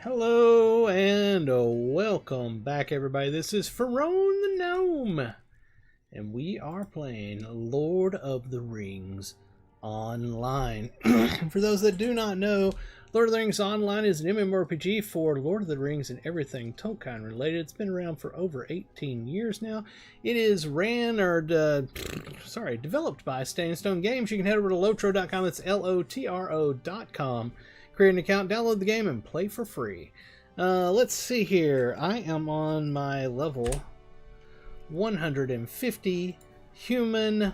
Hello and welcome back, everybody. This is Rohan the Gnome, and we are playing Lord of the Rings Online. For those that do not know, Lord of the Rings Online is an MMORPG for Lord of the Rings and everything Tolkien related. It's been around for over 18 years now. It is developed by Stone Stone Games. You can head over to lotro.com. That's LOTRO.com. Create an account, download the game, and play for free. Let's see here. I am on my level 150 human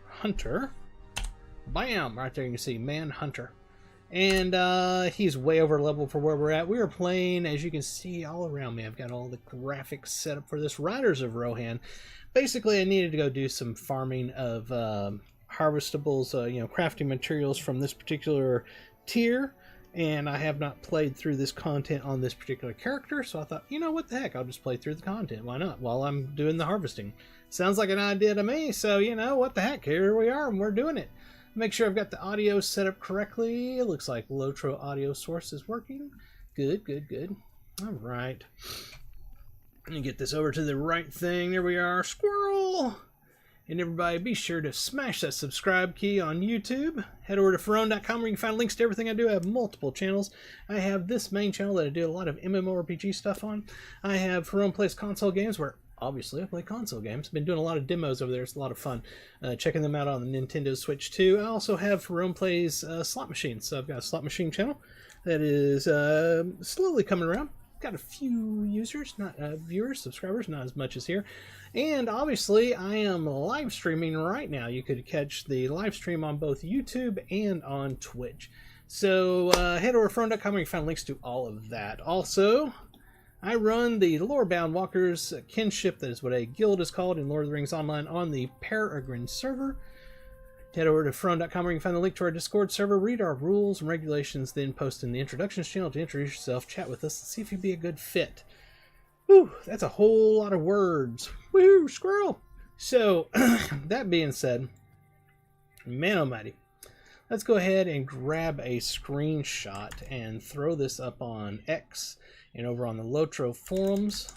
hunter. Bam! Right there you can see man hunter. And he's way over level for where we're at. We are playing, as you can see all around me, I've got all the graphics set up for this. Riders of Rohan. Basically, I needed to go do some farming of harvestables, crafting materials from this particular tier. And I have not played through this content on this particular character, so I thought, you know what the heck, I'll just play through the content. Why not? While I'm doing the harvesting. Sounds like an idea to me, so you know what the heck, here we are and we're doing it. Make sure I've got the audio set up correctly. It looks like Lotro audio source is working. Good, good, good. All right. Let me get this over to the right thing. There we are. Squirrel! And everybody, be sure to smash that subscribe key on YouTube. Head over to Rohan.com where you can find links to everything I do. I have multiple channels. I have this main channel that I do a lot of MMORPG stuff on. I have Rohan Plays Console Games, where obviously I play console games. I've been doing a lot of demos over there. It's a lot of fun. Checking them out on the Nintendo Switch too. I also have Rohan Plays Slot Machines. So I've got a slot machine channel that is slowly coming around. Got a few users, not viewers, subscribers, not as much as here. And obviously, I am live streaming right now. You could catch the live stream on both YouTube and on Twitch. So head over to Rohan.com where you can find links to all of that. Also, I run the Lorebound Walkers Kinship, that is what a guild is called in Lord of the Rings Online, on the Peregrine server. Head over to Rohan.com where you can find the link to our Discord server, read our rules and regulations, then post in the introductions channel to introduce yourself, chat with us, and see if you'd be a good fit. Whew, that's a whole lot of words. Woohoo, squirrel! So, that being said, man almighty, let's go ahead and grab a screenshot and throw this up on X and over on the Lotro forums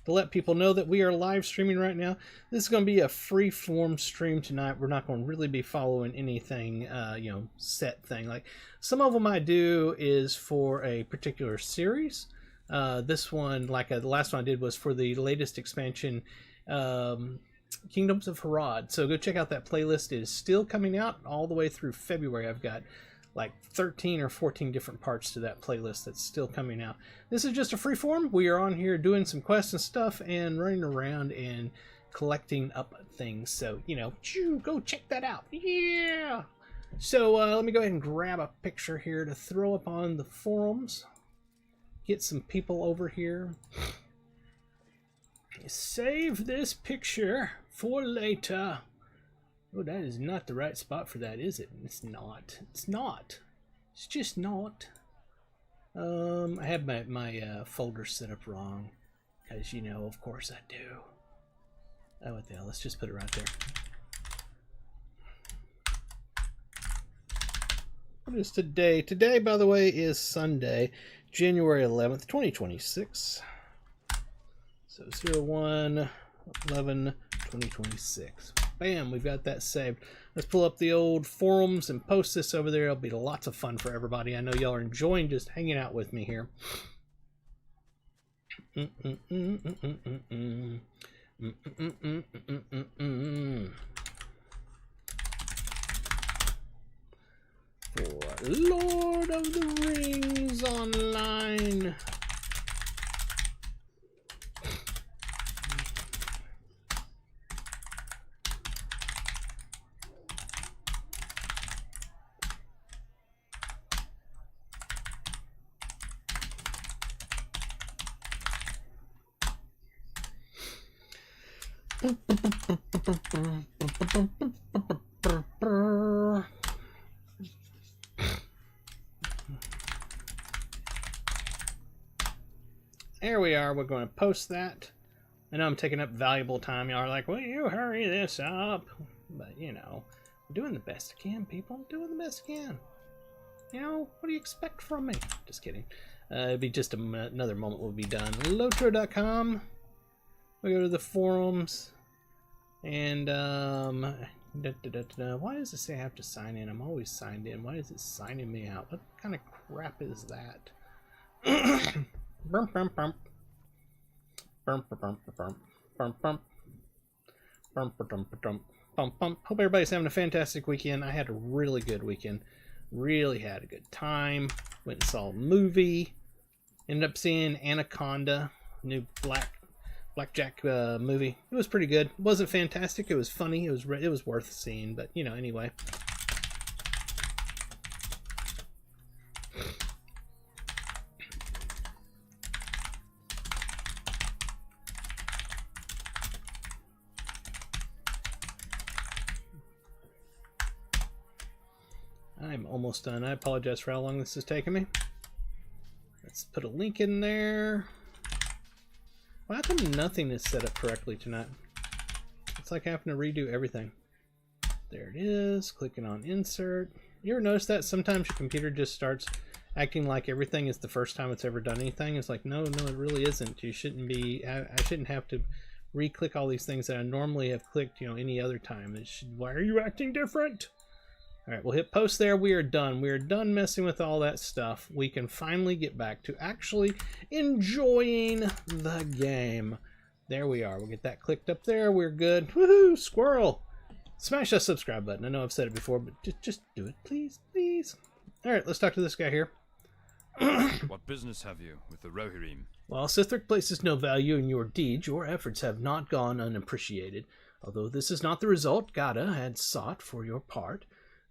to let people know that we are live streaming right now. This is going to be a free form stream tonight. We're not going to really be following anything, set thing. Like some of them I do is for a particular series. This one, like the last one I did, was for the latest expansion, Kingdoms of Harad. So go check out that playlist. It is still coming out all the way through February. I've got like 13 or 14 different parts to that playlist that's still coming out. This is just a free form. We are on here doing some quests and stuff and running around and collecting up things. So, go check that out. Yeah! So let me go ahead and grab a picture here to throw up on the forums. Get some people over here. Save this picture for later. Oh, that is not the right spot for that, is it? It's not. It's not. It's just not. I have my folder set up wrong. Because, of course I do. Oh, what the hell? Let's just put it right there. What is today? Today, by the way, is Sunday, January 11th, 2026. So 01/11/2026. Bam, we've got that saved. Let's pull up the old forums and post this over there. It'll be lots of fun for everybody. I know y'all are enjoying just hanging out with me here. For Lord of the Rings Online. There we are. We're going to post that. I know I'm taking up valuable time. Y'all are like, will you hurry this up? But, I'm doing the best I can, people. I'm doing the best I can. You know, what do you expect from me? Just kidding. It'll be just another moment we'll be done. Lotro.com. We go to the forums. And, why does it say I have to sign in? I'm always signed in. Why is it signing me out? What kind of crap is that? Bump, bump, bump. Bump, bump, bump, bump, bump, bump. Bump, bump, bump, bump, bump. Hope everybody's having a fantastic weekend. I had a really good weekend. Really had a good time. Went and saw a movie. Ended up seeing Anaconda, new Blackjack movie. It was pretty good. It wasn't fantastic. It was funny. It was worth seeing. But you know, anyway. I'm almost done. I apologize for how long this is taking me. Let's put a link in there. Well, how come nothing is set up correctly tonight? It's like having to redo everything. There it is. Clicking on insert. You ever notice that sometimes your computer just starts acting like everything is the first time it's ever done anything? It's like, no, it really isn't. You shouldn't be. I shouldn't have to re-click all these things that I normally have clicked, you know, any other time. Why are you acting different? All right, we'll hit post there. We are done. We are done messing with all that stuff. We can finally get back to actually enjoying the game. There we are. We'll get that clicked up there. We're good. Woohoo! Squirrel! Smash that subscribe button. I know I've said it before, but just do it, please, please. All right, let's talk to this guy here. What business have you with the Rohirrim? While Sithric places no value in your deeds, your efforts have not gone unappreciated. Although this is not the result Gada had sought for your part,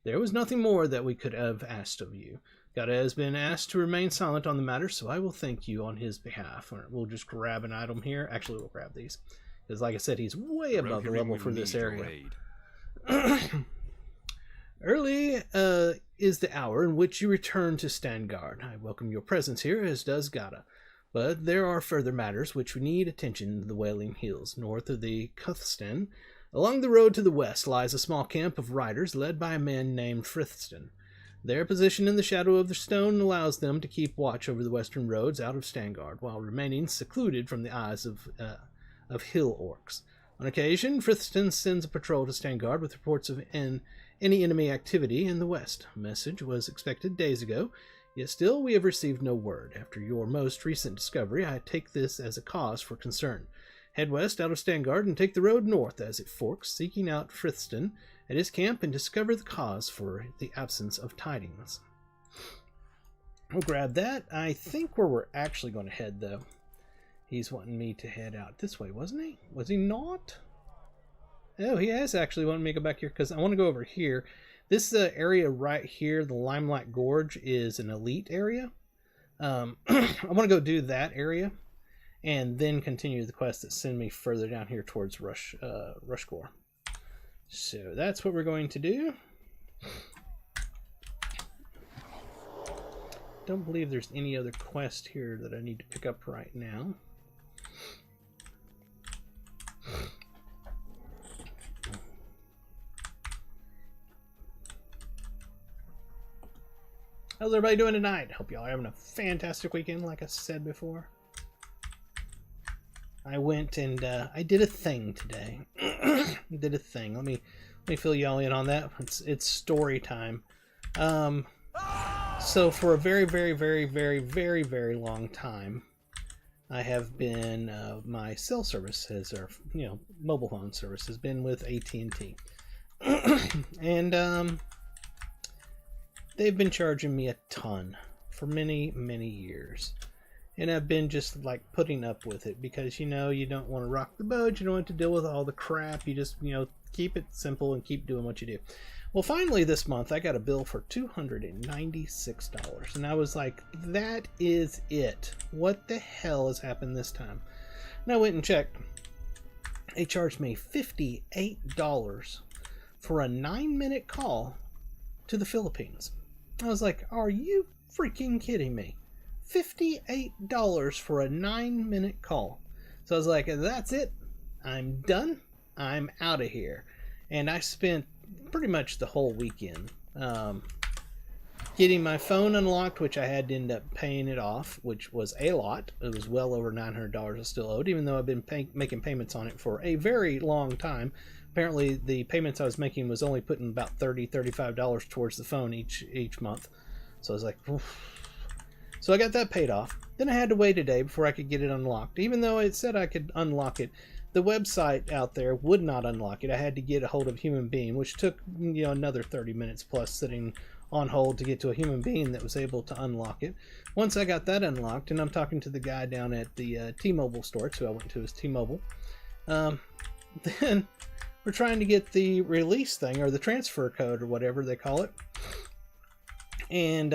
there was nothing more that we could have asked of you. Gada has been asked to remain silent on the matter, so I will thank you on his behalf. We'll just grab an item here. Actually, we'll grab these. Because like I said, he's way above the level for this area. Early is the hour in which you return to stand guard. I welcome your presence here, as does Gada. But there are further matters which need attention in the Wailing Hills, north of the Cuthston. Along the road to the west lies a small camp of riders led by a man named Frithston. Their position in the shadow of the stone allows them to keep watch over the western roads out of Stangard, while remaining secluded from the eyes of hill orcs. On occasion, Frithston sends a patrol to Stangard with reports of any enemy activity in the west. A message was expected days ago, yet still we have received no word. After your most recent discovery, I take this as a cause for concern. Head west out of Stangard and take the road north as it forks, seeking out Frithston at his camp and discover the cause for the absence of tidings. We'll grab that. I think where we're actually going to head, though, he's wanting me to head out this way, wasn't he? Was he not? Oh, he has actually wanted me to go back here because I want to go over here. This area right here, the Limelight Gorge, is an elite area. I want to go do that area and then continue the quest that send me further down here towards Rushcore. So that's what we're going to do. Don't believe there's any other quest here that I need to pick up right now. How's everybody doing tonight? Hope y'all are having a fantastic weekend, like I said before. I went and I did a thing today. Did a thing. Let me fill y'all in on that. It's story time. So for a very, very, very, very, very, very long time, I have been my cell service has, or mobile phone service has been with AT&T, and they've been charging me a ton for many, many years. And I've been just like putting up with it because, you don't want to rock the boat. You don't want to deal with all the crap. You just, keep it simple and keep doing what you do. Well, finally this month I got a bill for $296. And I was like, that is it. What the hell has happened this time? And I went and checked. They charged me $58 for a 9-minute call to the Philippines. I was like, are you freaking kidding me? $58 for a 9-minute call. So I was like, that's it. I'm done. I'm out of here. And I spent pretty much the whole weekend getting my phone unlocked, which I had to end up paying it off, which was a lot. It was well over $900 I still owed, even though I've been making payments on it for a very long time. Apparently, the payments I was making was only putting about $30, $35 towards the phone each month. So I was like, oof. So I got that paid off. Then I had to wait a day before I could get it unlocked. Even though it said I could unlock it, the website out there would not unlock it. I had to get a hold of a human being, which took another 30 minutes plus sitting on hold to get to a human being that was able to unlock it. Once I got that unlocked, and I'm talking to the guy down at the T-Mobile store, who I went to as T-Mobile, then we're trying to get the release thing, or the transfer code, or whatever they call it, and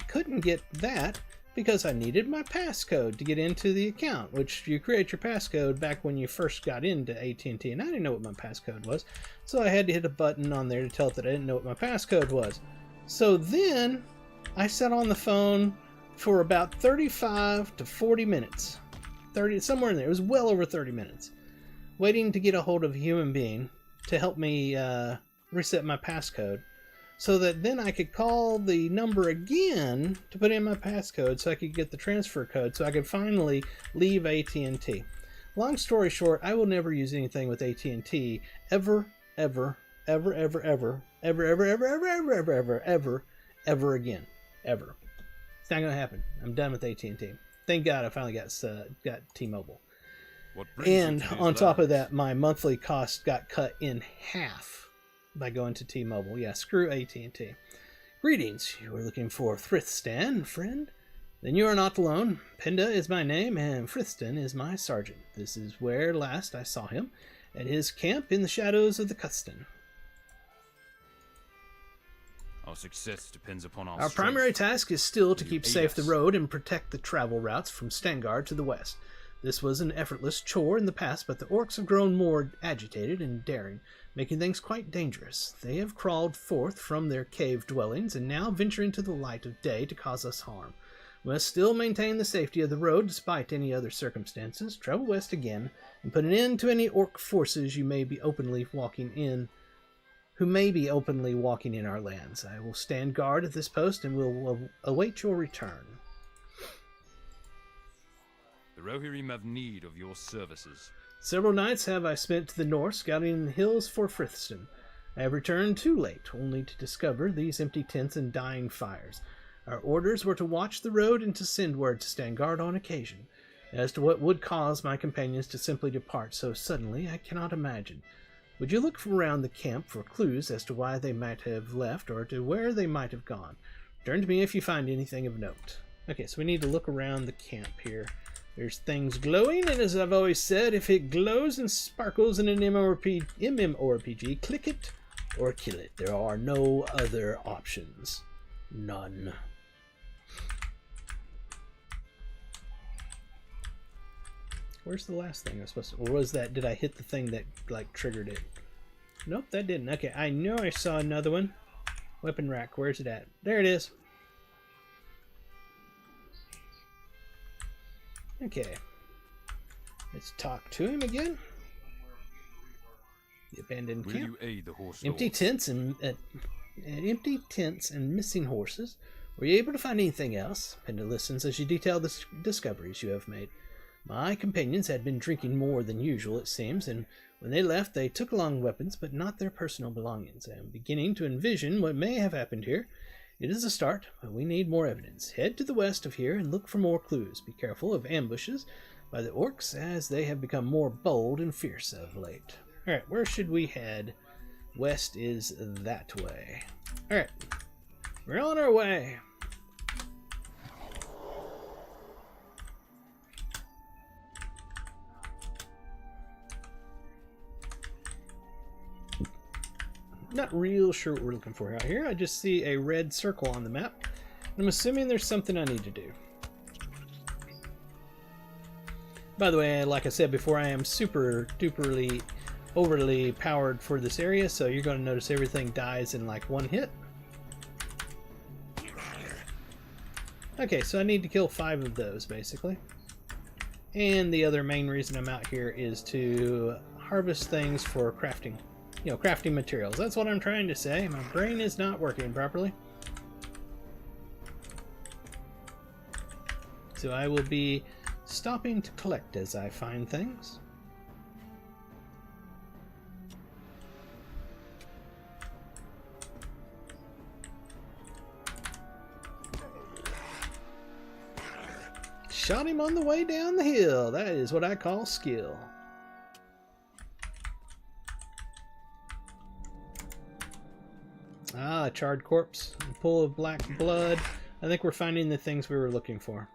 couldn't get that because I needed my passcode to get into the account, which you create your passcode back when you first got into AT&T, and I didn't know what my passcode was, so I had to hit a button on there to tell it that I didn't know what my passcode was. So then I sat on the phone for about 35 to 40 minutes, somewhere in there. It was well over 30 minutes, waiting to get a hold of a human being to help me reset my passcode, so that then I could call the number again to put in my passcode so I could get the transfer code so I could finally leave AT&T. Long story short, I will never use anything with AT&T ever, ever, ever, ever, ever, ever, ever, ever, ever, ever, ever, ever, ever, ever again. Ever. It's not going to happen. I'm done with AT&T. Thank God I finally got T-Mobile. And on top of that, my monthly cost got cut in half by going to T-Mobile. Yeah, screw AT&T. Greetings. You are looking for Thrithstan, friend? Then you are not alone. Pinda is my name, and Frithstan is my sergeant. This is where last I saw him, at his camp in the shadows of the Custon. Our success depends upon our strength. Primary task is still to keep safe the road and protect the travel routes from Stangard to the west. This was an effortless chore in the past, but the orcs have grown more agitated and daring, making things quite dangerous. They have crawled forth from their cave dwellings and now venture into the light of day to cause us harm. We must still maintain the safety of the road despite any other circumstances. Travel west again and put an end to any orc forces who may be openly walking in our lands. I will stand guard at this post and will await your return. The Rohirrim have need of your services. Several nights have I spent to the north, scouting in the hills for Frithstan. I have returned too late, only to discover these empty tents and dying fires. Our orders were to watch the road and to send word to stand guard on occasion. As to what would cause my companions to simply depart so suddenly, I cannot imagine. Would you look around the camp for clues as to why they might have left or to where they might have gone? Return to me if you find anything of note. Okay, so we need to look around the camp here. There's things glowing, and as I've always said, if it glows and sparkles in an MMORPG, click it or kill it. There are no other options. None. Where's the last thing I was supposed to... Or was that... Did I hit the thing that, like, triggered it? Nope, that didn't. Okay, I know I saw another one. Weapon rack, where's it at? There it is. Okay. Let's talk to him again. The abandoned camp. Will you aid the horse Empty tents and missing horses. Were you able to find anything else? Pinda listens as you detail the discoveries you have made. My companions had been drinking more than usual, it seems, and when they left they took along weapons, but not their personal belongings. I am beginning to envision what may have happened here. It is a start, but we need more evidence. Head to the west of here and look for more clues. Be careful of ambushes by the orcs, as they have become more bold and fierce of late. Alright, where should we head? West is that way. Alright, we're on our way. Not real sure what we're looking for out here. I just see a red circle on the map. I'm assuming there's something I need to do. By the way, like I said before, I am super duperly overly powered for this area, so you're going to notice everything dies in like one hit. Okay, so I need to kill 5 of those basically. And the other main reason I'm out here is to harvest things for crafting. Crafting materials. That's what I'm trying to say. My brain is not working properly. So I will be stopping to collect as I find things. Shot him on the way down the hill. That is what I call skill. Ah, a charred corpse. A pool of black blood. I think we're finding the things we were looking for.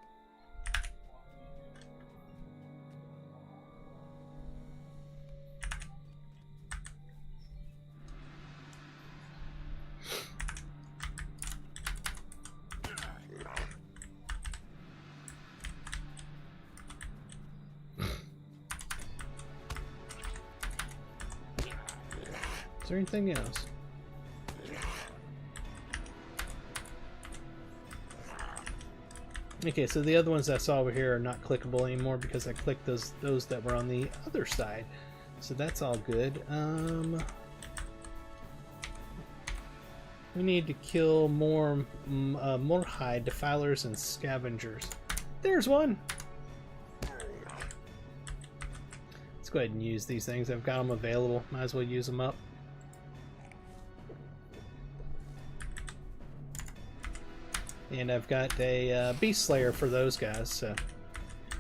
Is there anything else? Okay, so the other ones I saw over here are not clickable anymore because I clicked those that were on the other side. So that's all good. We need to kill more Morhide defilers and scavengers. There's one! Let's go ahead and use these things. I've got them available. Might as well use them up. And I've got a Beast Slayer for those guys, so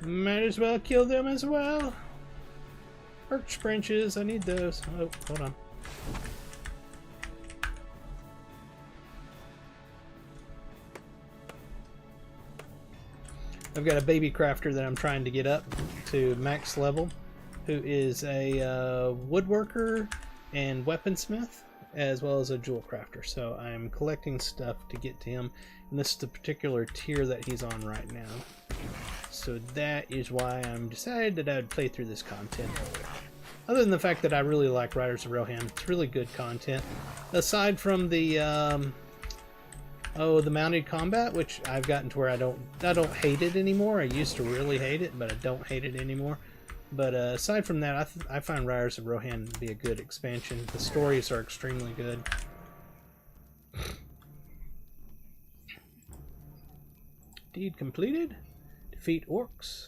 might as well kill them as well. Birch branches, I need those. Oh, hold on. I've got a baby crafter that I'm trying to get up to max level, who is a woodworker and weaponsmith, as well as a jewel crafter. So I'm collecting stuff to get to him, and this is the particular tier that he's on right now. So that is why I'm decided that I would play through this content. Other than the fact that I really like Riders of Rohan, it's really good content. Aside from the the mounted combat, which I've gotten to where I don't hate it anymore. I used to really hate it, but I don't hate it anymore. But aside from that, I find Riders of Rohan to be a good expansion. The stories are extremely good. Deed completed. Defeat orcs.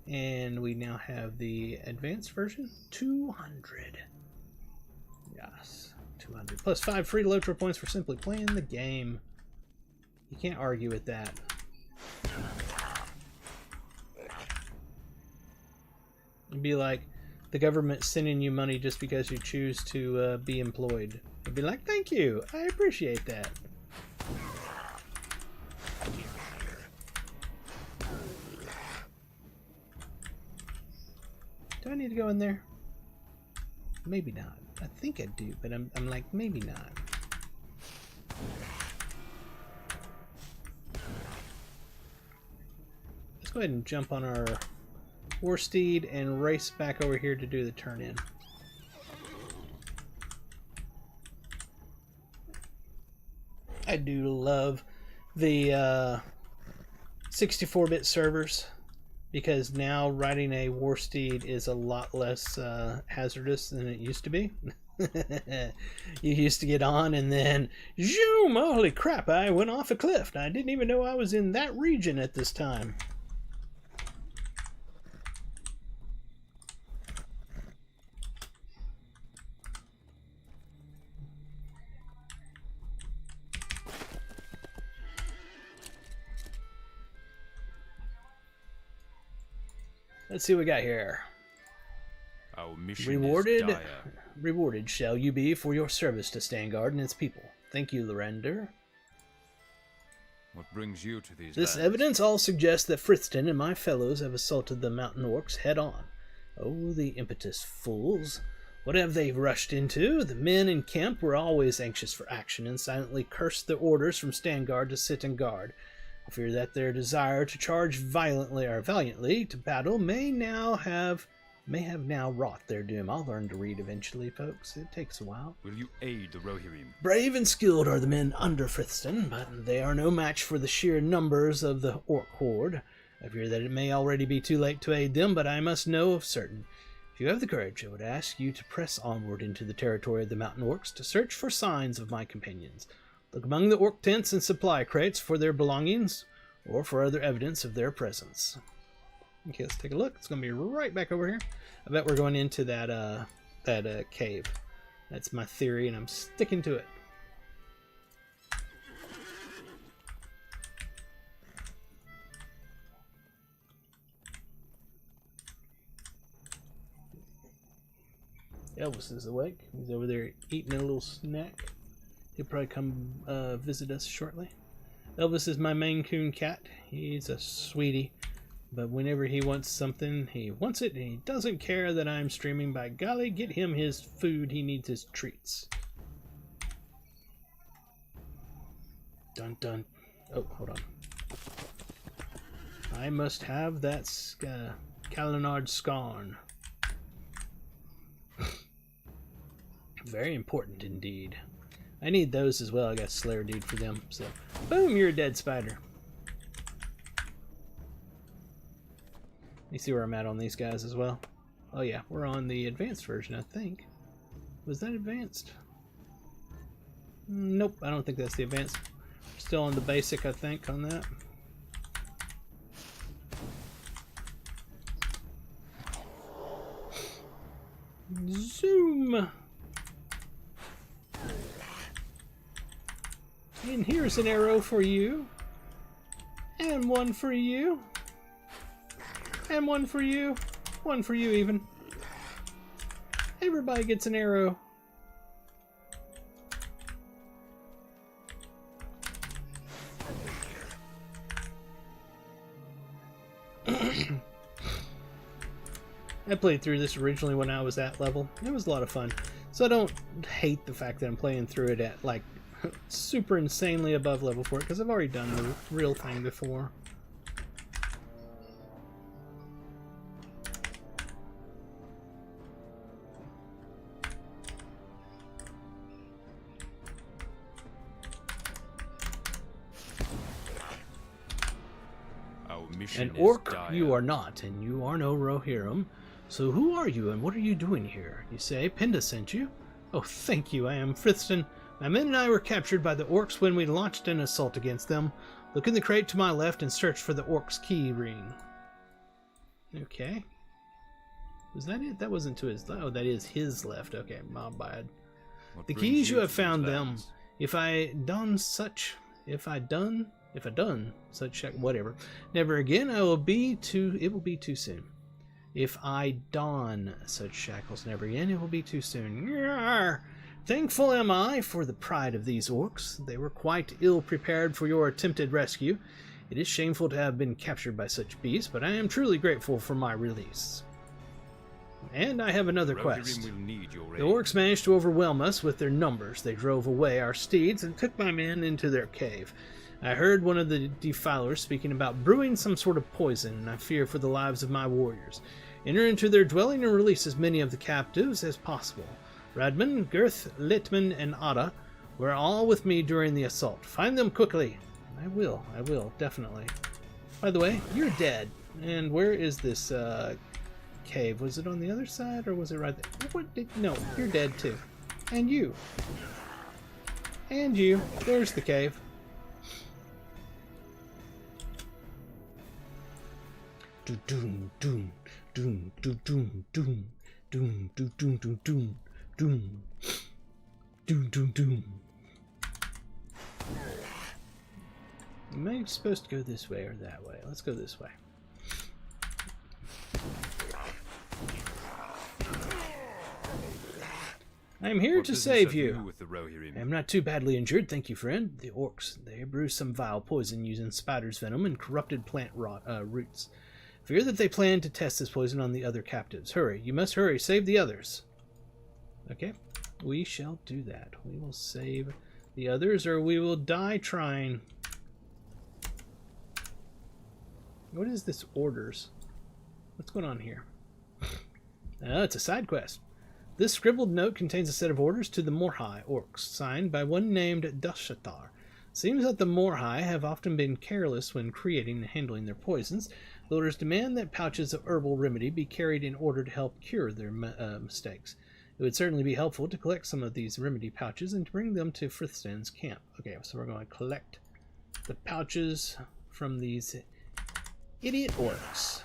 And we now have the advanced version. 200. Yes, 200. Plus 5 free Lotro points for simply playing the game. You can't argue with that. It'd be like the government sending you money just because you choose to be employed. It'd be like, thank you, I appreciate that. Do I need to go in there? Maybe not. I think I do, but I'm like, maybe not. Let's go ahead and jump on our war steed and race back over here to do the turn in. I do love the 64-bit servers, because now riding a war steed is a lot less hazardous than it used to be. You used to get on and then, zoom, holy crap, I went off a cliff. I didn't even know I was in that region at this time. Let's see what we got here. Our mission is dire. Rewarded shall you be for your service to Stangard and its people. Thank you, Lorender. What brings you to these This lands? evidence all suggests that Frithston and my fellows have assaulted the mountain orcs head on. Oh, the impetus fools. What have they rushed into? The men in camp were always anxious for action and silently cursed the orders from Stangard to sit and guard. I fear that their desire to charge violently or valiantly to battle may have now wrought their doom. I'll learn to read eventually, folks. It takes a while. Will you aid the Rohirrim? Brave and skilled are the men under Frithston, but they are no match for the sheer numbers of the orc horde. I fear that it may already be too late to aid them, but I must know of certain. If you have the courage, I would ask you to press onward into the territory of the mountain orcs to search for signs of my companions. Look among the orc tents and supply crates for their belongings. or for other evidence of their presence. Okay, let's take a look. It's going to be right back over here. I bet we're going into that cave. That's my theory, and I'm sticking to it. Elvis is awake. He's over there eating a little snack. He'll probably come visit us shortly. Elvis is my Maine Coon cat. He's a sweetie. But whenever he wants something, he wants it, and he doesn't care that I'm streaming. By golly, get him his food. He needs his treats. Dun dun. Oh, hold on. I must have that Calinard Scarn. Very important indeed. I need those as well. I got Slayer Deed for them. So, boom, you're a dead spider. Let me see where I'm at on these guys as well. Oh yeah, we're on the advanced version, I think. Was that advanced? Nope, I don't think that's the advanced. Still on the basic, I think, on that. Zoom! And here's an arrow for you. And one for you. And one for you. One for you even. Everybody gets an arrow. I played through this originally when I was that level. It was a lot of fun. So I don't hate the fact that I'm playing through it at like super insanely above level for it, because I've already done the real thing before. An orc you are not, and you are no Rohirrim. So who are you, and what are you doing here? You say Pinda sent you? Oh, thank you, I am Frithston. My men and I were captured by the orcs when we launched an assault against them. Look in the crate to my left and search for the orc's key ring. Okay. Was that it? That wasn't to his... Oh, that is his left. Okay, my bad. The keys you have found them. If I done such... whatever. Never again it will be too soon. If I don such shackles never again, it will be too soon. Yarr! Thankful am I for the pride of these orcs. They were quite ill prepared for your attempted rescue. It is shameful to have been captured by such beasts, but I am truly grateful for my release. And I have another quest. The orcs managed to overwhelm us with their numbers. They drove away our steeds and took my men into their cave. I heard one of the defilers speaking about brewing some sort of poison, and I fear for the lives of my warriors. Enter into their dwelling and release as many of the captives as possible. Radman, Girth, Litman, and Ada were all with me during the assault. Find them quickly. I will, definitely. By the way, you're dead. And where is this cave? Was it on the other side, or was it right there? No, you're dead too. And you. And you. There's the cave. Doom, doom, doom, doom, doom, doom, doom, doom, doom, doom, doom, doom, doom, doom, doom. Am I supposed to go this way or that way? Let's go this way. I am here to save you. I am not too badly injured, thank you, friend. The orcs, they brew some vile poison using spider's venom and corrupted plant roots. Fear that they plan to test this poison on the other captives. Hurry, you must hurry, save the others. Okay, we shall do that. We will save the others, or we will die trying. What is this orders? What's going on here? It's a side quest. This scribbled note contains a set of orders to the Morhai orcs, signed by one named Dashatar. Seems that the Morhai have often been careless when creating and handling their poisons. The orders demand that pouches of herbal remedy be carried in order to help cure their mistakes. It would certainly be helpful to collect some of these remedy pouches and to bring them to Frithston's camp. Okay, so we're going to collect the pouches from these idiot orcs.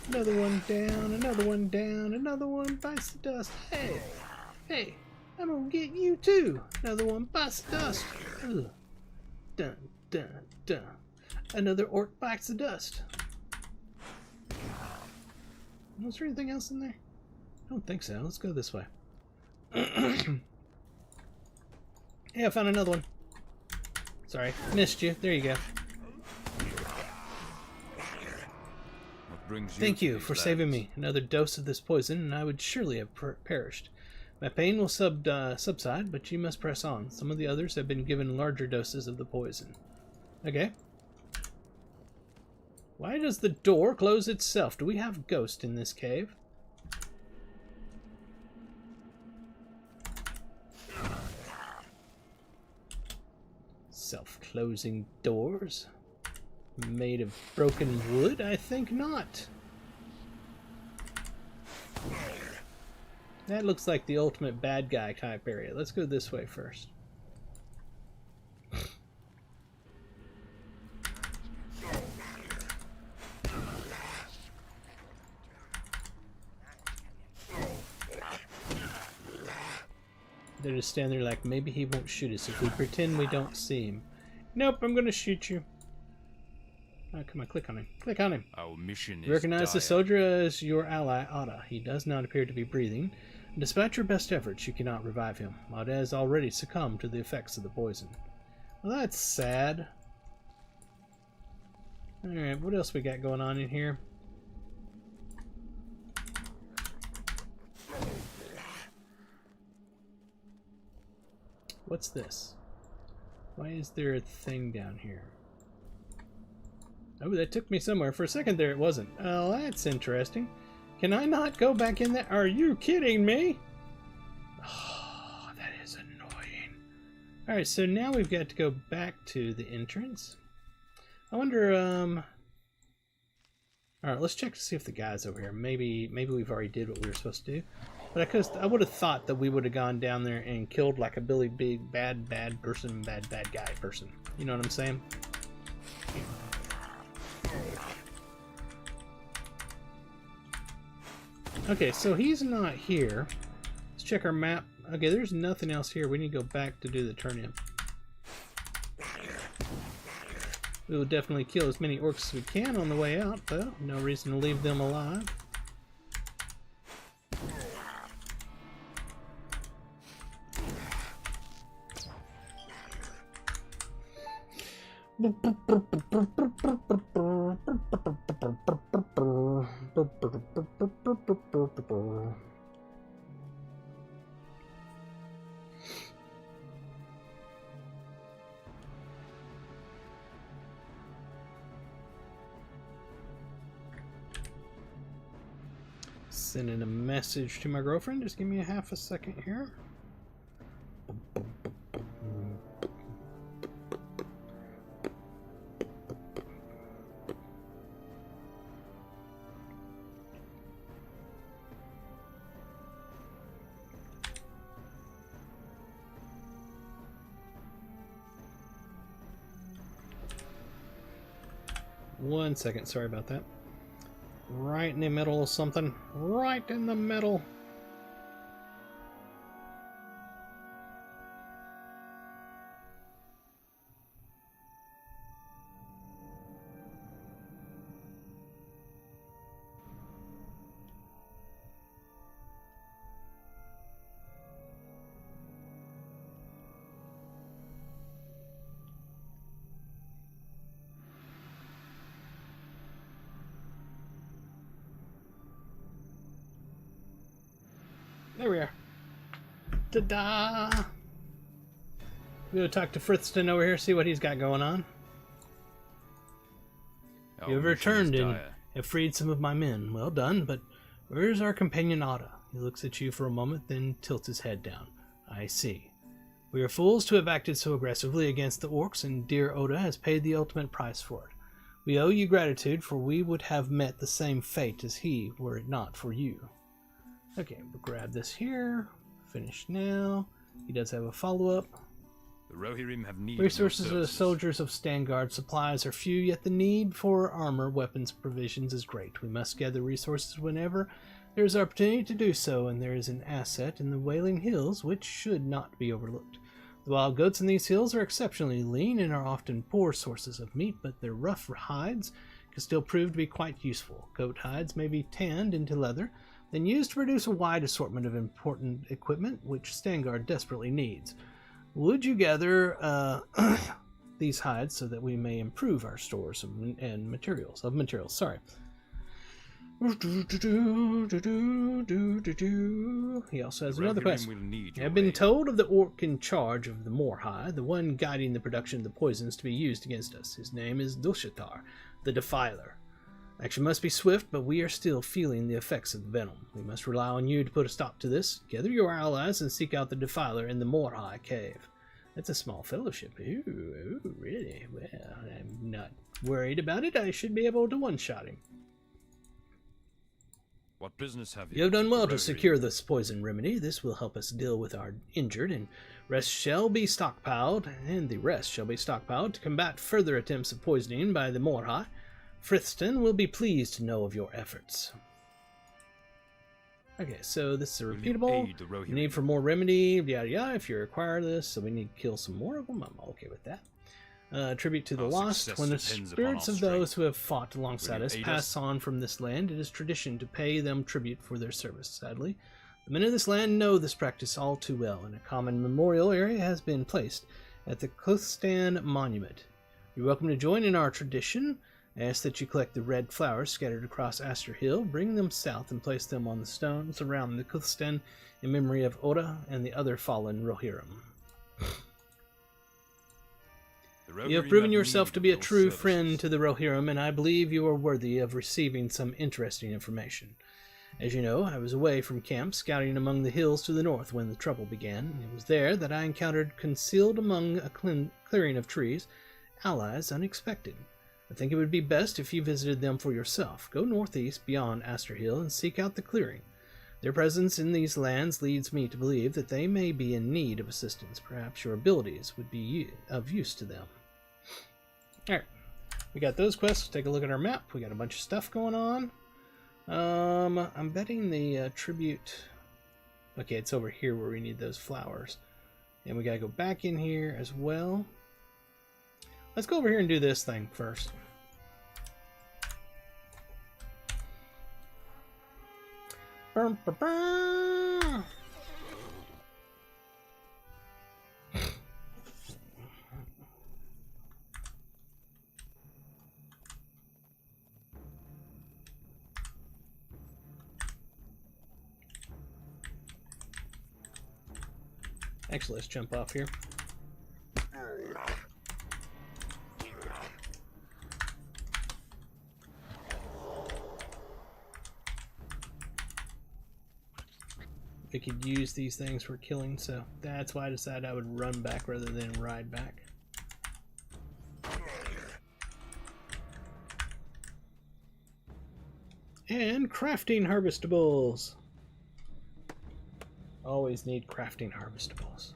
Another one down, another one down, another one bites the dust. Hey, hey, I'm gonna get you too. Another one bites the dust. Ugh. Dun, dun, dun. Another orc bites the dust. Was there anything else in there? I don't think so. Let's go this way. Hey, I found another one. Sorry, missed you. There you go. Thank you for saving me. Another dose of this poison, and I would surely have perished. My pain will subside, but you must press on. Some of the others have been given larger doses of the poison. Okay. Why does the door close itself? Do we have ghosts in this cave? Self-closing doors? Made of broken wood? I think not. That looks like the ultimate bad guy type area. Let's go this way first. They're just standing there like, maybe he won't shoot us if we pretend we don't see him. Nope, I'm gonna shoot you. Oh, come on, click on him. Click on him. Our mission You recognize the soldier as your ally, Ada. He does not appear to be breathing. Despite your best efforts, you cannot revive him. Ada has already succumbed to the effects of the poison. Well, that's sad. Alright, what else we got going on in here? What's this? Why is there a thing down here? Oh, that took me somewhere. For a second there it wasn't. Oh, that's interesting. Can I not go back in there? Are you kidding me? Oh, that is annoying. Alright, so now we've got to go back to the entrance. I wonder, Alright, let's check to see if the guy's over here. Maybe we've already did what we were supposed to do. But I would have thought that we would have gone down there and killed like a Billy Big bad person, bad guy person. You know what I'm saying? Okay, so he's not here. Let's check our map. Okay, there's nothing else here. We need to go back to do the turn-in. We will definitely kill as many orcs as we can on the way out, though. No reason to leave them alive. Sending a message to my girlfriend. Just give me a half a second here. One second, sorry about that. Right in the middle of something. Right in the middle. There we are. Ta-da! We'll talk to Frithston over here, see what he's got going on. You have returned and have freed some of my men. Well done, but where's our companion Ada? He looks at you for a moment, then tilts his head down. I see. We are fools to have acted so aggressively against the orcs, and dear Oda has paid the ultimate price for it. We owe you gratitude, for we would have met the same fate as he were it not for you. Okay, we'll grab this here. Finish now. He does have a follow-up. The Rohirrim have need Resources of of your the services. soldiers of Standguard supplies are few, yet the need for armor, weapons, provisions is great. We must gather resources whenever there is opportunity to do so, and there is an asset in the Wailing Hills which should not be overlooked. The wild goats in these hills are exceptionally lean and are often poor sources of meat, but their rough hides can still prove to be quite useful. Goat hides may be tanned into leather, then used to produce a wide assortment of important equipment which Standguard desperately needs. Would you gather these hides so that we may improve our stores and materials? Sorry. He also has another question. I have been told of the orc in charge of the Morhai, the one guiding the production of the poisons to be used against us. His name is Dushatar, the Defiler. Action must be swift, but we are still feeling the effects of the venom. We must rely on you to put a stop to this. Gather your allies and seek out the Defiler in the Morhai cave. That's a small fellowship. Ooh, really? Well, I'm not worried about it. I should be able to one-shot him. What business have you? You have done well to Rohirrim? secure this poison remedy. This will help us deal with our injured, and the rest shall be stockpiled to combat further attempts of poisoning by the Morhai. Frithston will be pleased to know of your efforts. Okay, so this is a repeatable. You need for more remedy, yada yada. If you require this, so we need to kill some more of them. I'm okay with that. Tribute to the lost. When the spirits of those who have fought alongside us pass on from this land, it is tradition to pay them tribute for their service. Sadly, the men of this land know this practice all too well, and a common memorial area has been placed at the Kuthstan Monument. You're welcome to join in our tradition. I ask that you collect the red flowers scattered across Aster Hill, bring them south, and place them on the stones around the Kuthstan in memory of Oda and the other fallen Rohirrim. You have proven yourself to be a true friend to the Rohirrim, and I believe you are worthy of receiving some interesting information. As you know, I was away from camp, scouting among the hills to the north when the trouble began. It was there that I encountered, concealed among a clearing of trees, allies unexpected. I think it would be best if you visited them for yourself. Go northeast beyond Aster Hill and seek out the clearing. Their presence in these lands leads me to believe that they may be in need of assistance. Perhaps your abilities would be of use to them. Alright, we got those quests. Let's take a look at our map. We got a bunch of stuff going on. I'm betting the tribute... Okay, it's over here where we need those flowers. And we gotta go back in here as well. Let's go over here and do this thing first. Bum, bum, bum. Actually, let's jump off here. We could use these things for killing, so that's why I decided I would run back rather than ride back. And crafting harvestables. Always need crafting harvestables.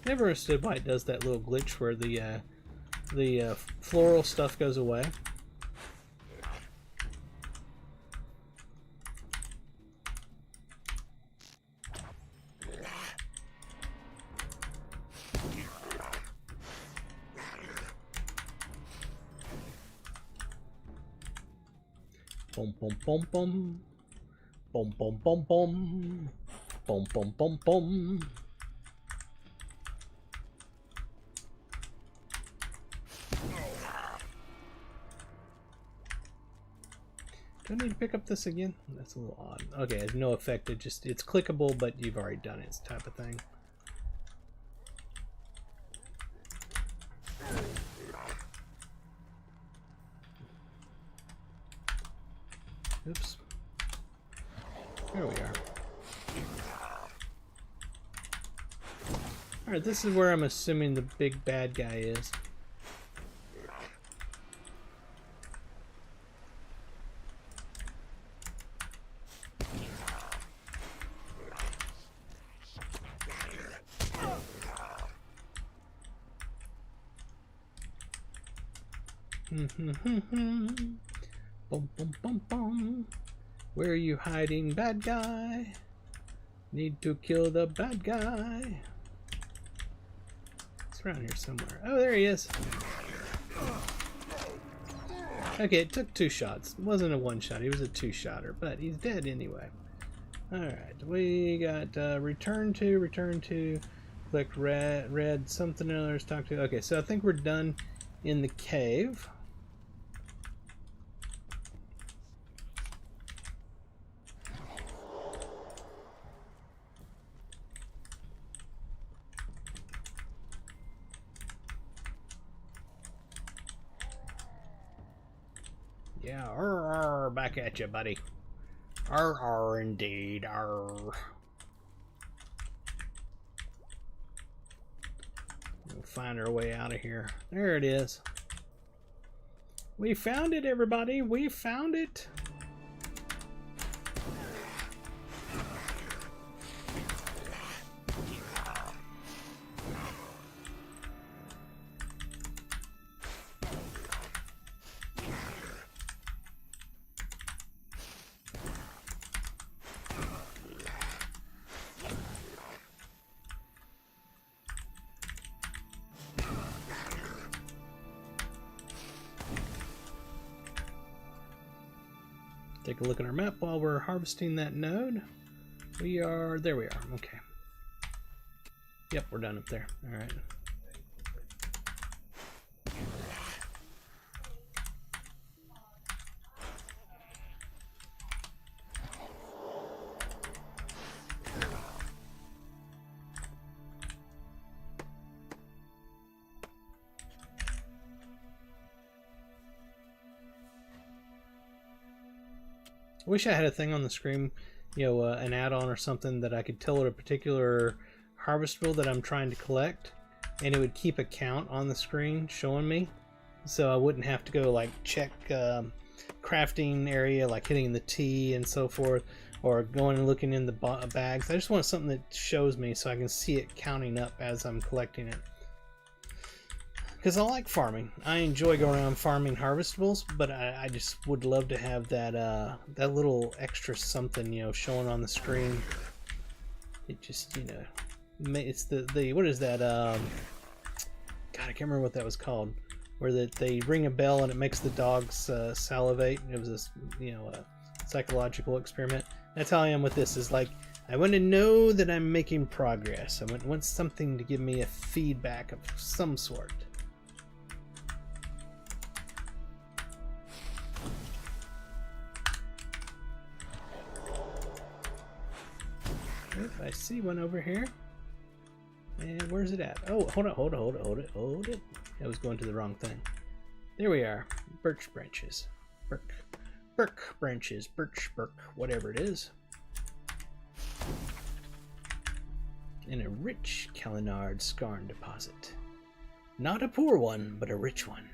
Never understood why it does that little glitch where the floral stuff goes away. Boom, boom, boom, boom. Boom, boom, boom, boom. Boom, boom, boom, boom. Do I need to pick up this again? That's a little odd. Okay, it has no effect. It's clickable, but you've already done it, type of thing. Oops. There we are. Alright, this is where I'm assuming the big bad guy is. Bum, bum, bum, bum. Where are you hiding, bad guy? Need to kill the bad guy. It's around here somewhere. Oh, there he is. Okay, it took 2 shots. It wasn't a 1-shot. He was a 2-shotter, but he's dead anyway. Alright, we got return to, click red, something or others, talk to. Okay, so I think we're done in the cave. Yeah, arr, back at you, buddy. Arr, indeed, arr. We'll find our way out of here. There it is. We found it, everybody. We found it. Take a look at our map while we're harvesting that node. There we are, okay. Yep, we're done up there, all right. I wish I had a thing on the screen, you know, an add-on or something that I could tell it a particular harvestable that I'm trying to collect, and it would keep a count on the screen showing me, so I wouldn't have to go like check crafting area, like hitting the T and so forth, or going and looking in the bags. I just want something that shows me so I can see it counting up as I'm collecting it. Because I like farming. I enjoy going around farming harvestables, but I just would love to have that that little extra something, you know, showing on the screen. It just, you know, it's the what is that? God, I can't remember what that was called. Where they ring a bell and it makes the dogs salivate. It was this, you know, a psychological experiment. That's how I am with this. Is like I want to know that I'm making progress. I want something to give me a feedback of some sort. I see one over here. And where's it at? Oh, hold it. I was going to the wrong thing. There we are. Birch branches. Birch branches. Birch, whatever it is. And a rich Kalinard skarn deposit. Not a poor one, but a rich one.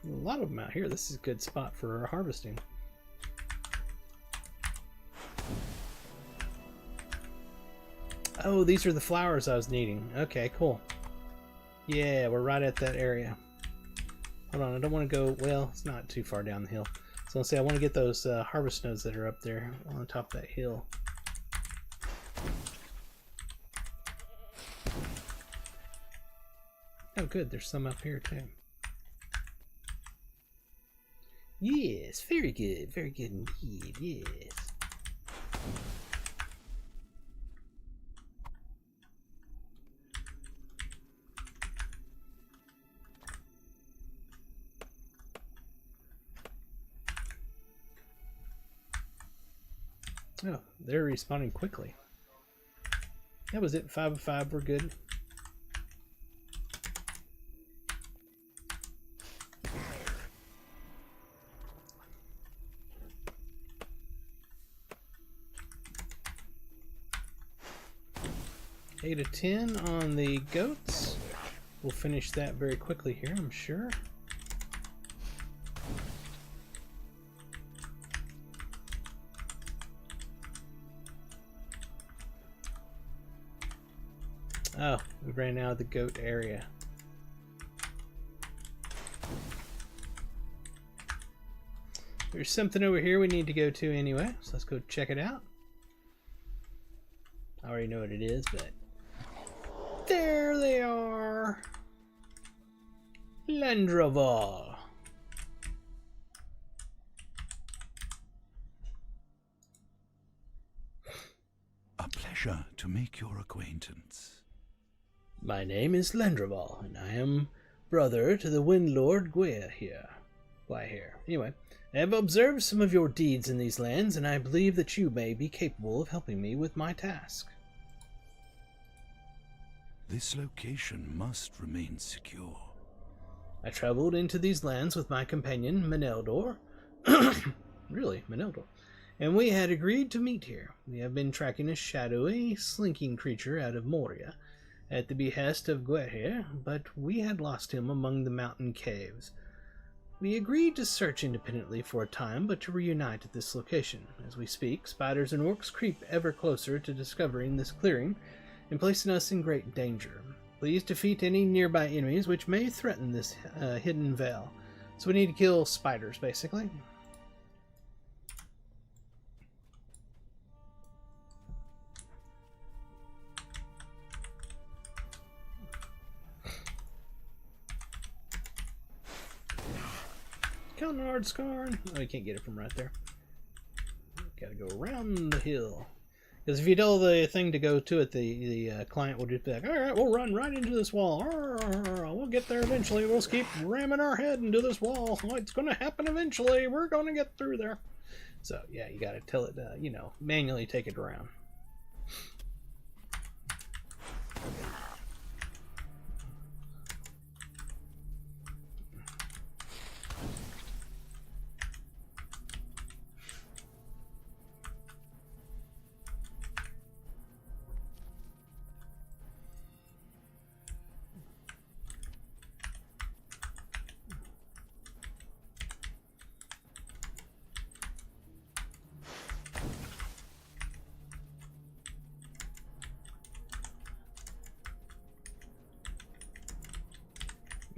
A lot of them out here. This is a good spot for harvesting. Oh, these are the flowers I was needing. Okay, cool. Yeah, we're right at that area. Hold on, I don't want to go... Well, it's not too far down the hill. So let's say I want to get those harvest nodes that are up there on top of that hill. Oh, good. There's some up here, too. Yes, very good indeed, yes. Oh, they're responding quickly. That was it. 5 of 5. We're good. Eight of 10 on the goats. We'll finish that very quickly here, I'm sure. Oh, we ran out of the goat area. There's something over here we need to go to anyway, so let's go check it out. I already know what it is, but there they are. Lendroval. A pleasure to make your acquaintance. My name is Lendroval, and I am brother to the Wind Lord Gwyer here. Why here? Anyway, I have observed some of your deeds in these lands, and I believe that you may be capable of helping me with my task. This location must remain secure. I traveled into these lands with my companion, Meneldor. Really, Meneldor. And we had agreed to meet here. We have been tracking a shadowy, slinking creature out of Moria at the behest of Gwyer, but we had lost him among the mountain caves. We agreed to search independently for a time, but to reunite at this location. As we speak, spiders and orcs creep ever closer to discovering this clearing and placing us in great danger. Please defeat any nearby enemies which may threaten this hidden veil. So we need to kill spiders, basically. Conrad Scarn. Oh, you can't get it from right there. Gotta go around the hill. Because if you tell the thing to go to it, the client will just be like, alright, we'll run right into this wall. We'll get there eventually. We'll just keep ramming our head into this wall. Oh, it's going to happen eventually. We're going to get through there. So, yeah, you got to tell it, manually take it around.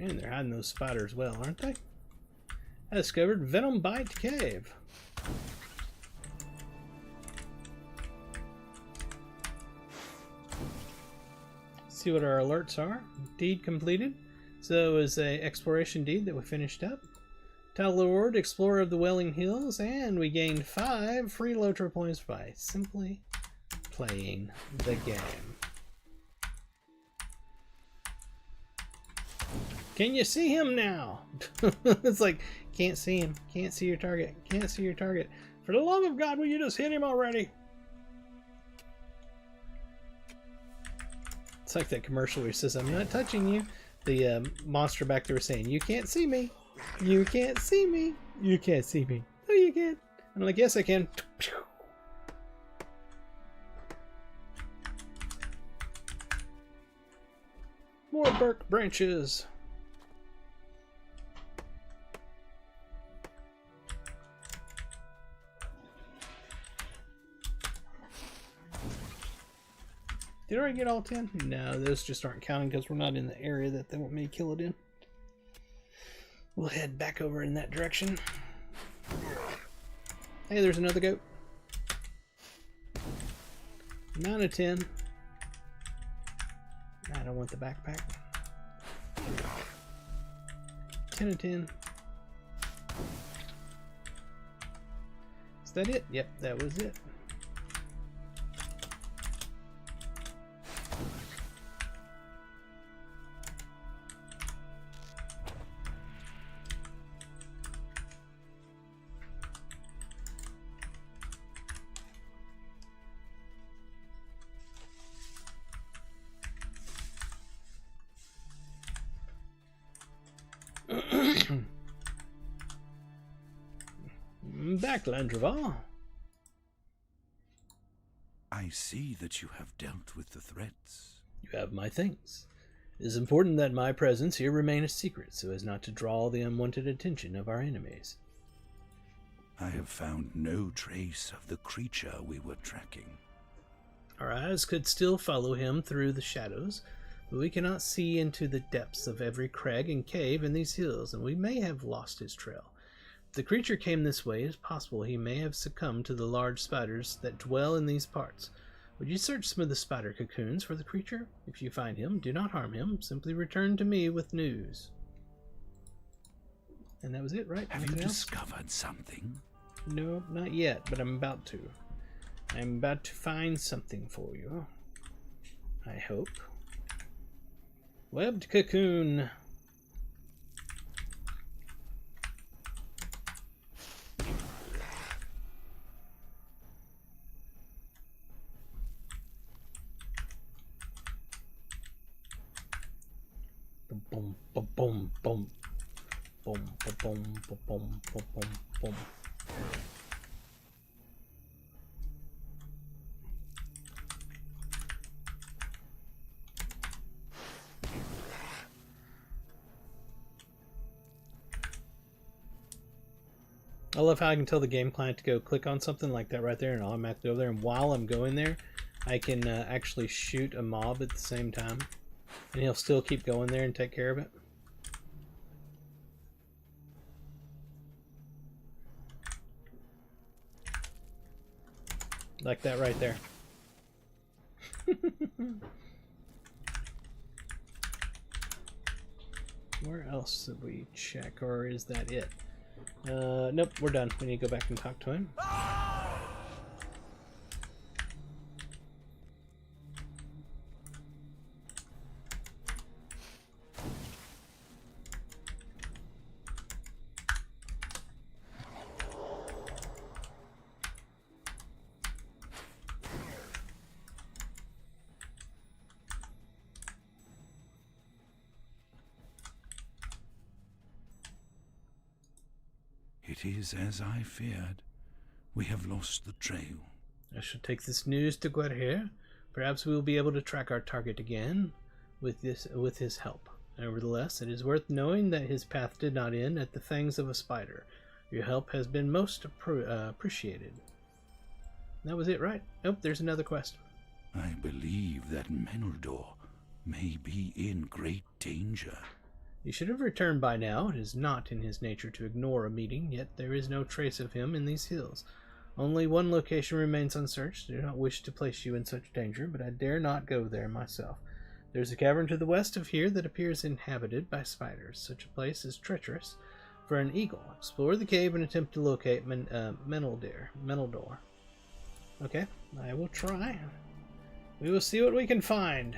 Man, they're hiding those spiders well, aren't they? I discovered Venom Bite Cave. See what our alerts are. Deed completed. So it was a exploration deed that we finished up. Talord, Explorer of the Welling Hills, and we gained 5 free Lotro points by simply playing the game. Can you see him now? It's like, can't see him. Can't see your target. Can't see your target. For the love of God, will you just hit him already? It's like that commercial where he says, I'm not touching you. The monster back there was saying, you can't see me. You can't see me. You can't see me. No, you can't. I'm like, yes, I can. More bark branches. Did I already get all 10? No, those just aren't counting because we're not in the area that they want me to kill it in. We'll head back over in that direction. Hey, there's another goat. 9 of 10. I don't want the backpack. 10 of 10. Is that it? Yep, that was it. Back, Landreval. I see that you have dealt with the threats. You have my things. It is important that my presence here remain a secret so as not to draw the unwanted attention of our enemies. I have found no trace of the creature we were tracking. Our eyes could still follow him through the shadows, but we cannot see into the depths of every crag and cave in these hills, and we may have lost his trail. If the creature came this way, it is possible he may have succumbed to the large spiders that dwell in these parts. Would you search some of the spider cocoons for the creature? If you find him, do not harm him. Simply return to me with news. And that was it, right? Have you Anything else? discovered something? No, not yet, but I'm about to. I'm about to find something for you. I hope. Webbed cocoon. Boom, boom, boom, boom, boom, boom, boom, boom, boom, boom, boom. I love how I can tell the game client to go click on something like that right there and I'll automatically go there, and while I'm going there I can actually shoot a mob at the same time and he'll still keep going there and take care of it. Like that right there. Where else did we check, or is that it? Nope, we're done. We need to go back and talk to him. It is as I feared. We have lost the trail. I shall take this news to Guerre. Perhaps we will be able to track our target again with his help. Nevertheless, it is worth knowing that his path did not end at the fangs of a spider. Your help has been most appreciated. That was it, right? Nope, there's another quest. I believe that Menildor may be in great danger. He should have returned by now. It is not in his nature to ignore a meeting, yet there is no trace of him in these hills. Only one location remains unsearched. I do not wish to place you in such danger, but I dare not go there myself. There's a cavern to the west of here that appears inhabited by spiders. Such a place is treacherous for an eagle. Explore the cave and attempt to locate Menildor. Okay, I will try. We will see what we can find.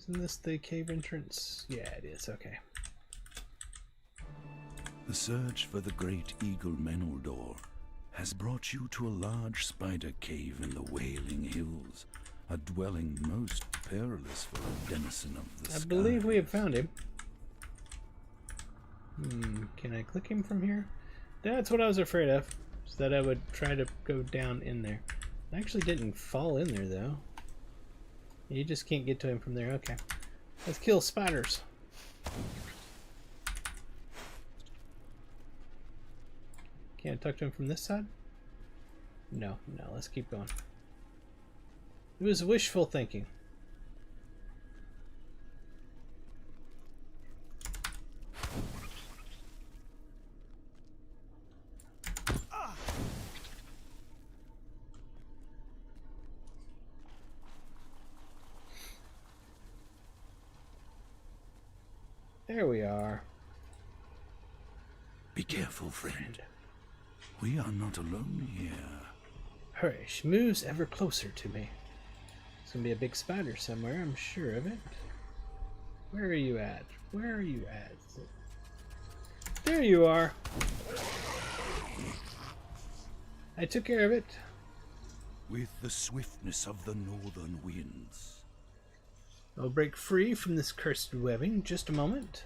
Isn't this the cave entrance? Yeah, it is. Okay. The search for the great eagle Menildor has brought you to a large spider cave in the Wailing Hills, a dwelling most perilous for a denizen of the sky. I believe we have found him. Can I click him from here? That's what I was afraid of, is that I would try to go down in there. I actually didn't fall in there, though. You just can't get to him from there. Okay. Let's kill spiders. Can't talk to him from this side? No, let's keep going. It was wishful thinking. There we are. Be careful, friend. We are not alone here. Hurry, she moves ever closer to me. There's gonna be a big spider somewhere, I'm sure of it. Where are you at? Where are you at? There you are. I took care of it. With the swiftness of the northern winds. I'll break free from this cursed webbing. Just a moment.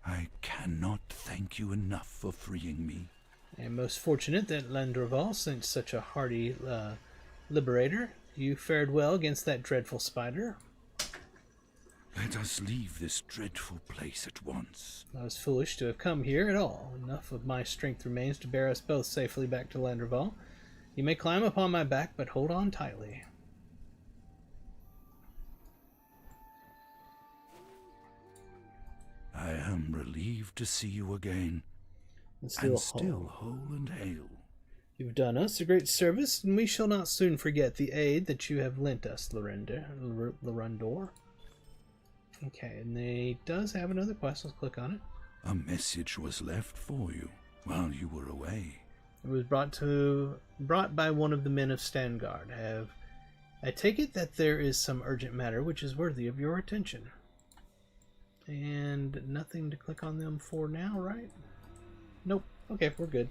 I cannot thank you enough for freeing me. I am most fortunate that Landreval sent such a hardy liberator. You fared well against that dreadful spider. Let us leave this dreadful place at once. I was foolish to have come here at all. Enough of my strength remains to bear us both safely back to Landreval. You may climb upon my back, but hold on tightly. I am relieved to see you again, and still whole and hale. You've done us a great service, and we shall not soon forget the aid that you have lent us, Lorundor. Okay, and they does have another quest. Let's click on it. A message was left for you while you were away. It was brought by one of the men of Stangard. I take it that there is some urgent matter which is worthy of your attention. And nothing to click on them for now, right? Nope. Okay, we're good.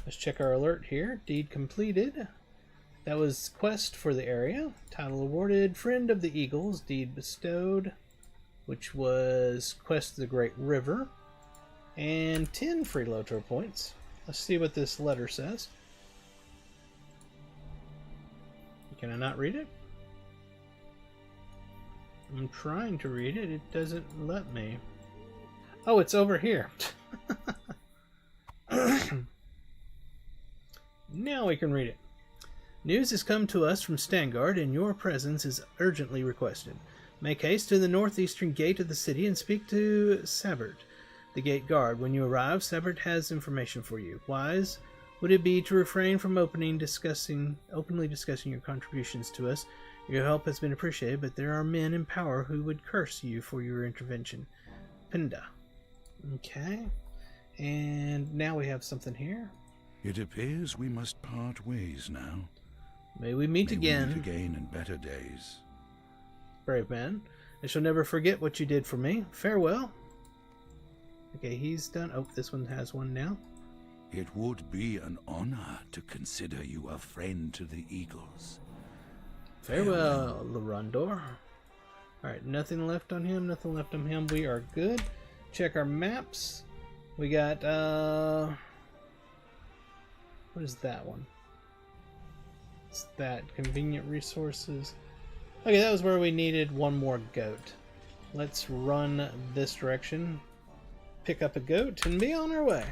Let's check our alert here. Deed completed. That was quest for the area. Title awarded. Friend of the Eagles. Deed bestowed. Which was quest of the Great River. And 10 free Lotor points. Let's see what this letter says. Can I not read it? I'm trying to read it. It doesn't let me. Oh, it's over here. Now we can read it. News has come to us from Stangard, and your presence is urgently requested. Make haste to the northeastern gate of the city and speak to Sabert, the gate guard. When you arrive, Sabert has information for you. Wise would it be to refrain from openly discussing your contributions to us. Your help has been appreciated, but there are men in power who would curse you for your intervention. Pinda. Okay. And now we have something here. It appears we must part ways now. May we meet again. We meet again in better days. Brave man. I shall never forget what you did for me. Farewell. Okay, he's done. Oh, this one has one now. It would be an honor to consider you a friend to the Eagles. Farewell, Lorundor. Alright, nothing left on him, nothing left on him. We are good. Check our maps. We got, what is that one? It's that. Convenient resources. Okay, that was where we needed one more goat. Let's run this direction. Pick up a goat and be on our way.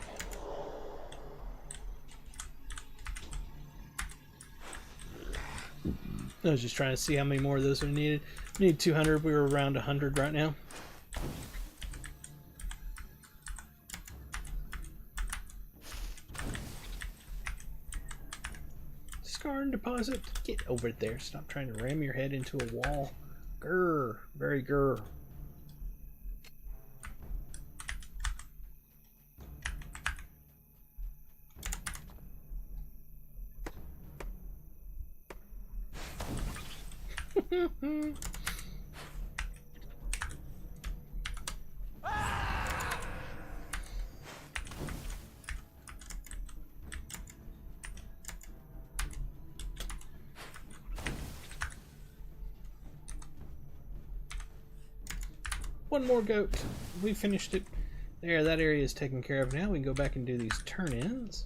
I was just trying to see how many more of those we needed. We need 200. We were around 100 right now. Scar and deposit. Get over there. Stop trying to ram your head into a wall. Grr. Very grr. One more goat. We finished it. There, that area is taken care of now. We can go back and do these turn-ins.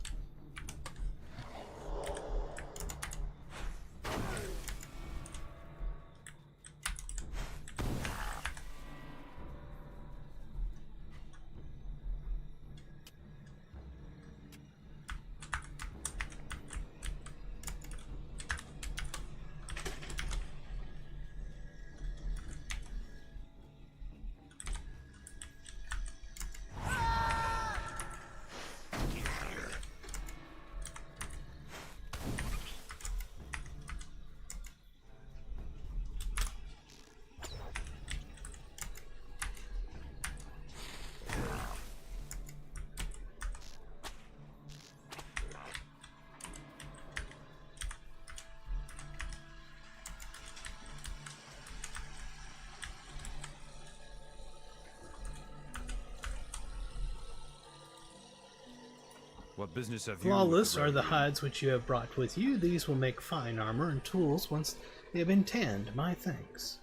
What business have you Flawless with are the Rohirrim? hides which you have brought with you. These will make fine armor and tools once they have been tanned. My thanks.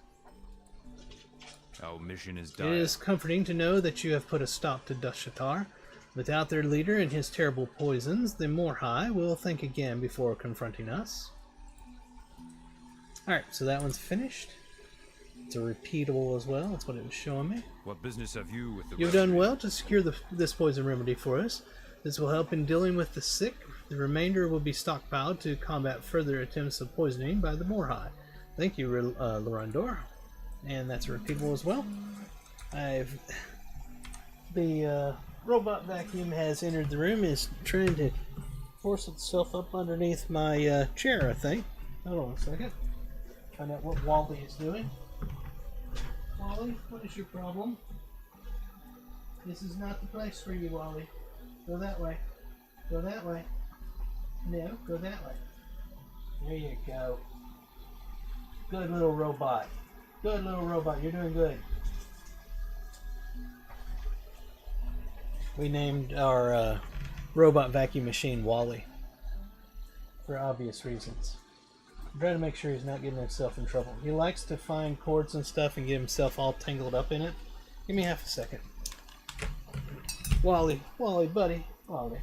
Our mission is It dire. is comforting to know that you have put a stop to Dushatar. Without their leader and his terrible poisons, the Morhai will think again before confronting us. Alright, so that one's finished. It's a repeatable as well. That's what it was showing me. What business have you with the You've done Rohirrim? well to secure this poison remedy for us. This will help in dealing with the sick. The remainder will be stockpiled to combat further attempts of poisoning by the Morhai. Thank you, Lorandor. And that's repeatable as well. The robot vacuum has entered the room. Is trying to force itself up underneath my chair, I think. Hold on a second. Find out what Wally is doing. Wally, what is your problem? This is not the place for you, Wally. Go that way. Go that way. No, go that way. There you go. Good little robot. Good little robot. You're doing good. We named our robot vacuum machine Wally. For obvious reasons. I'm trying to make sure he's not getting himself in trouble. He likes to find cords and stuff and get himself all tangled up in it. Give me half a second. Wally, Wally, buddy. Wally,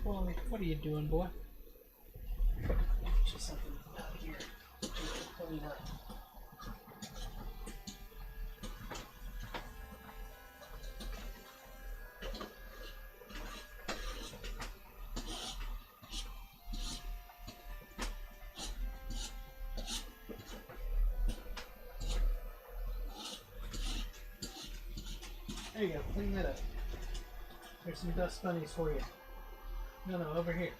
Wally, what are you doing, boy? Get you something out here. Clean up. There you go, clean that up. There's some dust bunnies for you. No, over here.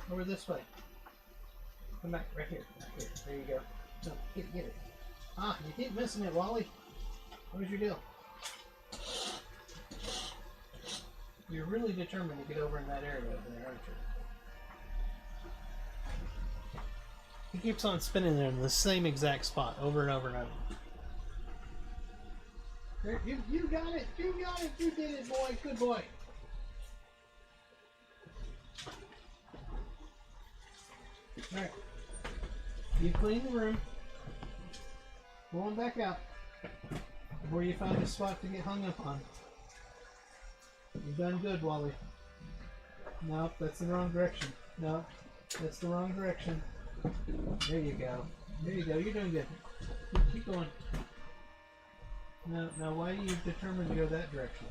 Over this way. Come back, right here. Right here. There you go. No, get it. Ah, you keep missing it, Wally. What was your deal? You're really determined to get over in that area over there, aren't you? He keeps on spinning there in the same exact spot over and over and over. There, you got it! You got it! You did it, boy! Good boy! Alright. You clean the room. Go on back out. Before you find a spot to get hung up on. You've done good, Wally. Nope, that's the wrong direction. Nope, that's the wrong direction. There you go. There you go. You're doing good. Keep going. Now, why are you determined to go that direction?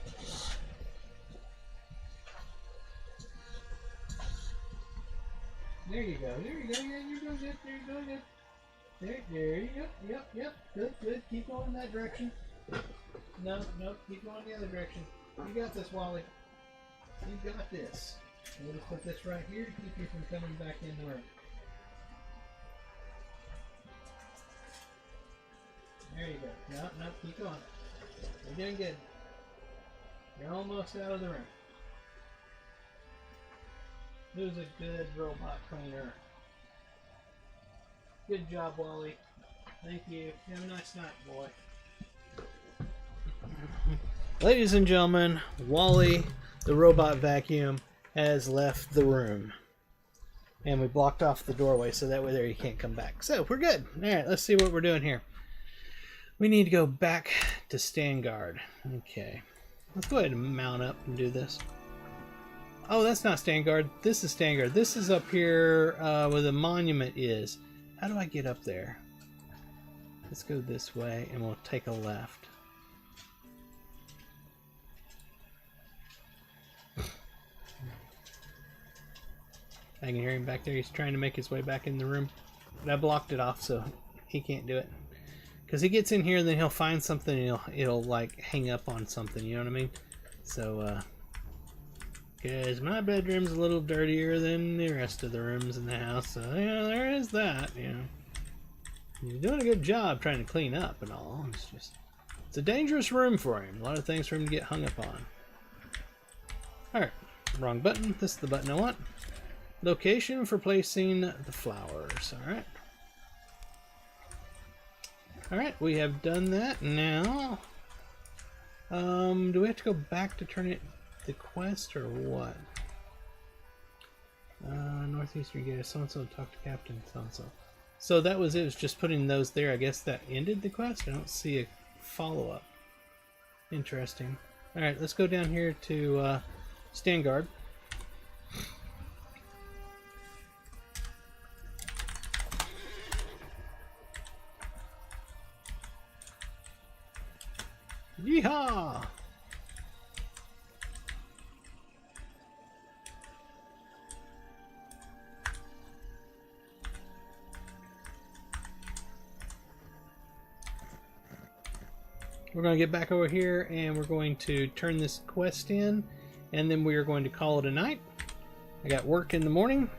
There you go. There you go. Yeah, you're doing good. You're doing good. There you go. Yep. Good. Keep going that direction. No, keep going the other direction. You got this, Wally. You got this. We'll just put this right here to keep you from coming back in the room. There you go. No, keep going. You're doing good. You're almost out of the room. Who's a good robot cleaner? Good job, Wally. Thank you. Have a nice night, boy. Ladies and gentlemen, Wally, the robot vacuum, has left the room. And we blocked off the doorway so that way there he can't come back. So, we're good. Alright, let's see what we're doing here. We need to go back to stand guard. Okay. Let's go ahead and mount up and do this. Oh, that's not stand guard. This is stand guard. This is up here where the monument is. How do I get up there? Let's go this way and we'll take a left. I can hear him back there. He's trying to make his way back in the room. But I blocked it off so he can't do it. Because he gets in here and then he'll find something and it'll like hang up on something, you know what I mean? So, because my bedroom's a little dirtier than the rest of the rooms in the house, so yeah, there is that, you know. He's doing a good job trying to clean up and all. It's a dangerous room for him. A lot of things for him to get hung up on. Alright, wrong button. This is the button I want. Location for placing the flowers. Alright. Alright, we have done that. Now, do we have to go back to turn it the quest or what? Northeastern gate, so-and-so, talk to Captain so-and-so. So that was it. It was just putting those there. I guess that ended the quest. I don't see a follow-up. Interesting. Alright, let's go down here to stand guard. Yeehaw! We're going to get back over here and we're going to turn this quest in, and then we are going to call it a night. I got work in the morning.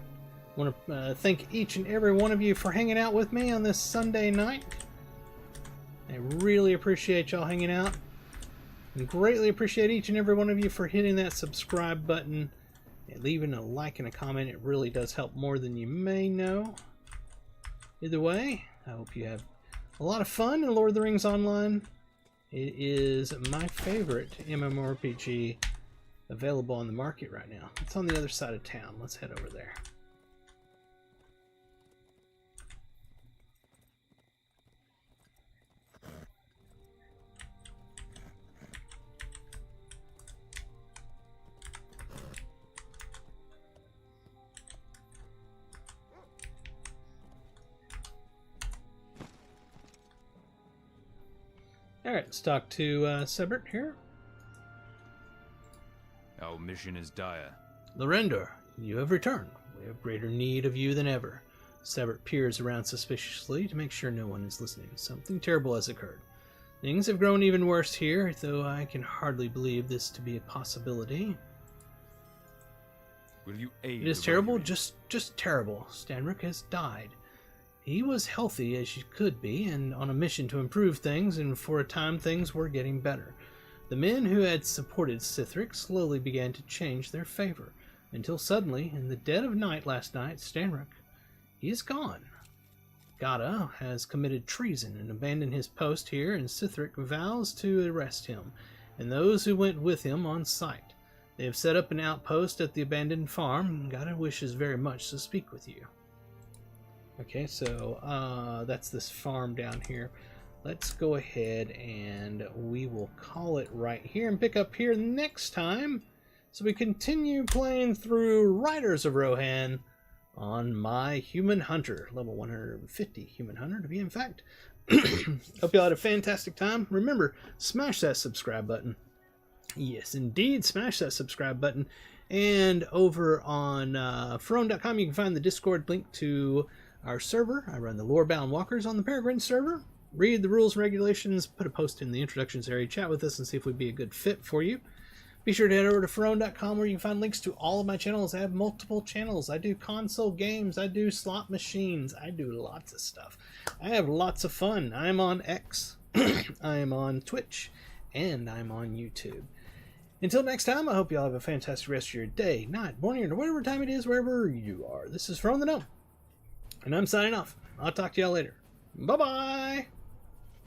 I want to thank each and every one of you for hanging out with me on this Sunday night. I really appreciate y'all hanging out. And greatly appreciate each and every one of you for hitting that subscribe button and leaving a like and a comment. It really does help more than you may know. Either way, I hope you have a lot of fun in Lord of the Rings Online. It is my favorite MMORPG available on the market right now. It's on the other side of town. Let's head over there. Alright, let's talk to Sebert here. Our mission is dire. Lorendor, you have returned. We have greater need of you than ever. Sebert peers around suspiciously to make sure no one is listening. Something terrible has occurred. Things have grown even worse here, though I can hardly believe this to be a possibility. Will you aid? It is terrible, just terrible. Stanrick has died. He was healthy as you could be, and on a mission to improve things, and for a time things were getting better. The men who had supported Sithric slowly began to change their favor, until suddenly, in the dead of night last night, Stanrick, he is gone. Gada has committed treason and abandoned his post here, and Sithric vows to arrest him, and those who went with him on sight. They have set up an outpost at the abandoned farm, and Gada wishes very much to speak with you. Okay, so that's this farm down here. Let's go ahead and we will call it right here and pick up here next time. So we continue playing through Riders of Rohan on my Human Hunter, level 150 Human Hunter to be in fact. Hope y'all had a fantastic time. Remember, smash that subscribe button. Yes, indeed, smash that subscribe button. And over on Frone.com, you can find the Discord link to our server. I run the Lorebound Walkers on the Peregrine server. Read the rules and regulations, put a post in the introductions area, chat with us and see if we'd be a good fit for you. Be sure to head over to Frone.com where you can find links to all of my channels. I have multiple channels. I do console games. I do slot machines. I do lots of stuff. I have lots of fun. I'm on X. I am on Twitch. And I'm on YouTube. Until next time, I hope y'all have a fantastic rest of your day, night, morning, or whatever time it is, wherever you are. This is From the Gnome. And I'm signing off. I'll talk to y'all later. Bye-bye!